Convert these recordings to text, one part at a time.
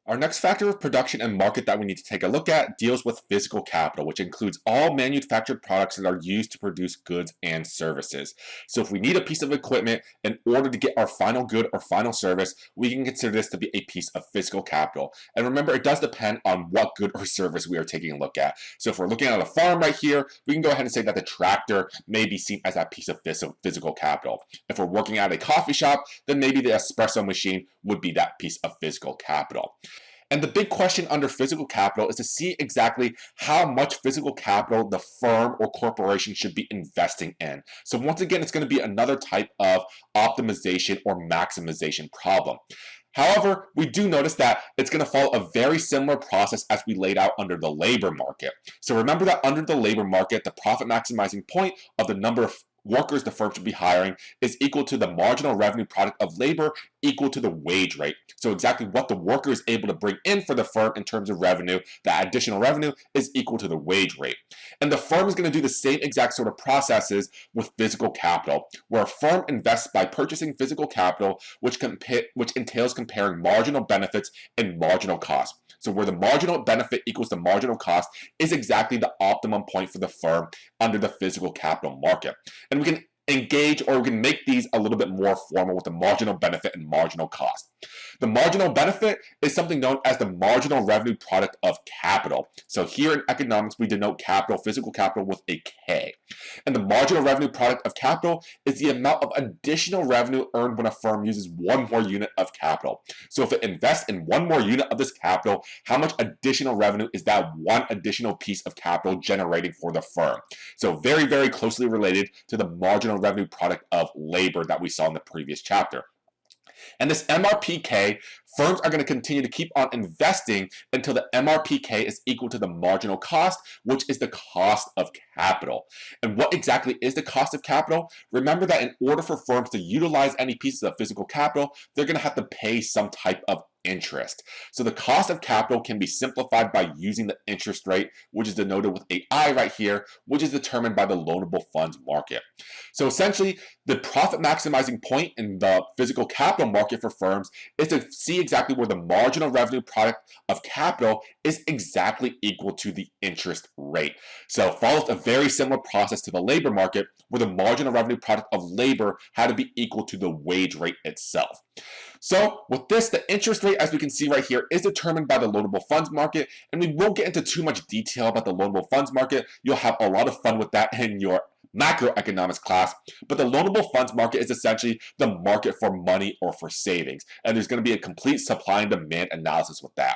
Our next factor of production and market that we need to take a look at deals with physical capital, which includes all manufactured products that are used to produce goods and services. So if we need a piece of equipment in order to get our final good or final service, we can consider this to be a piece of physical capital. And remember, it does depend on what good or service we are taking a look at. So if we're looking at a farm right here, we can go ahead and say that the tractor may be seen as that piece of physical capital. If we're working at a coffee shop, then maybe the espresso machine would be that piece of physical capital. And the big question under physical capital is to see exactly how much physical capital the firm or corporation should be investing in. So once again, it's going to be another type of optimization or maximization problem. However, we do notice that it's going to follow a very similar process as we laid out under the labor market. So remember that under the labor market, the profit maximizing point of the number of workers the firm should be hiring is equal to the marginal revenue product of labor equal to the wage rate. So exactly what the worker is able to bring in for the firm in terms of revenue, that additional revenue is equal to the wage rate. And the firm is going to do the same exact sort of processes with physical capital, where a firm invests by purchasing physical capital, which entails comparing marginal benefits and marginal costs. So where the marginal benefit equals the marginal cost is exactly the optimum point for the firm under the physical capital market. And we can engage, or we can make these a little bit more formal with the marginal benefit and marginal cost. The marginal benefit is something known as the marginal revenue product of capital. So here in economics, we denote capital, physical capital, with a K. And the marginal revenue product of capital is the amount of additional revenue earned when a firm uses one more unit of capital. So if it invests in one more unit of this capital, how much additional revenue is that one additional piece of capital generating for the firm? So very, very closely related to the marginal revenue product of labor that we saw in the previous chapter. And this MRPK, firms are going to continue to keep on investing until the MRPK is equal to the marginal cost, which is the cost of capital. And what exactly is the cost of capital? Remember that in order for firms to utilize any pieces of physical capital, they're going to have to pay some type of interest. So the cost of capital can be simplified by using the interest rate, which is denoted with a I right here, which is determined by the loanable funds market. So essentially, the profit maximizing point in the physical capital market for firms is to see exactly where the marginal revenue product of capital is exactly equal to the interest rate. So it follows a very similar process to the labor market, where the marginal revenue product of labor had to be equal to the wage rate itself. So with this, the interest rate, as we can see right here, is determined by the loanable funds market, and we won't get into too much detail about the loanable funds market. You'll have a lot of fun with that in your macroeconomics class, but the loanable funds market is essentially the market for money or for savings, and there's going to be a complete supply and demand analysis with that.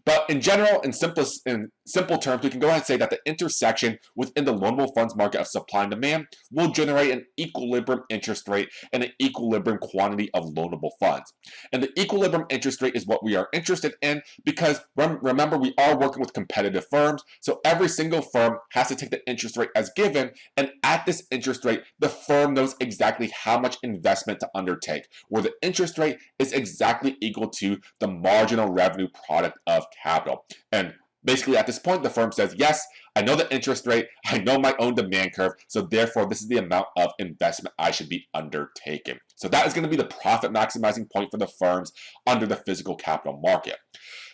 But in general, in simple terms, we can go ahead and say that the intersection within the loanable funds market of supply and demand will generate an equilibrium interest rate and an equilibrium quantity of loanable funds. And the equilibrium interest rate is what we are interested in, because remember, we are working with competitive firms, so every single firm has to take the interest rate as given, and at this interest rate, the firm knows exactly how much investment to undertake, where the interest rate is exactly equal to the marginal revenue product of capital. And basically at this point, the firm says, yes, I know the interest rate, I know my own demand curve, so therefore this is the amount of investment I should be undertaking. So that is going to be the profit maximizing point for the firms under the physical capital market.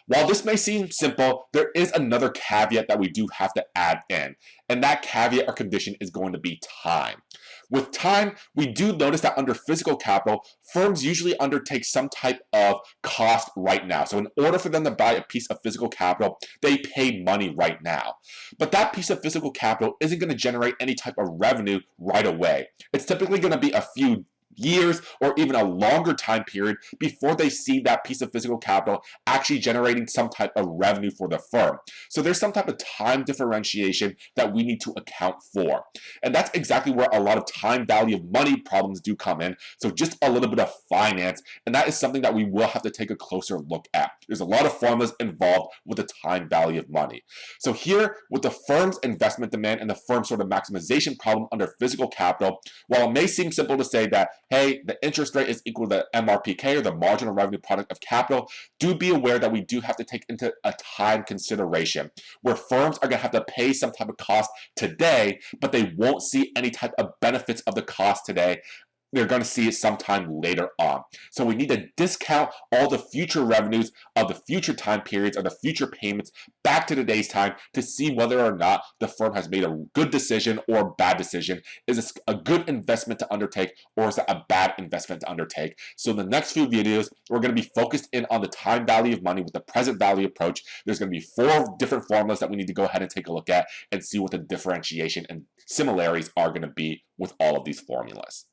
While this may seem simple, there is another caveat that we do have to add in, and that caveat or condition is going to be time. With time, we do notice that under physical capital, firms usually undertake some type of cost right now. So in order for them to buy a piece of physical capital, they pay money right now. But that piece of physical capital isn't going to generate any type of revenue right away. It's typically going to be a few years or even a longer time period before they see that piece of physical capital actually generating some type of revenue for the firm. So there's some type of time differentiation that we need to account for. And that's exactly where a lot of time value of money problems do come in. So just a little bit of finance, and that is something that we will have to take a closer look at. There's a lot of formulas involved with the time value of money. So here, with the firm's investment demand and the firm's sort of maximization problem under physical capital, while it may seem simple to say that, hey, the interest rate is equal to the MRPK, or the marginal revenue product of capital, do be aware that we do have to take into a time consideration, where firms are going to have to pay some type of cost today, but they won't see any type of benefits of the cost today they're going to see it sometime later on. So we need to discount all the future revenues of the future time periods or the future payments back to today's time to see whether or not the firm has made a good decision or a bad decision. Is this a good investment to undertake, or is it a bad investment to undertake? So in the next few videos, we're going to be focused in on the time value of money with the present value approach. There's going to be 4 different formulas that we need to go ahead and take a look at and see what the differentiation and similarities are going to be with all of these formulas.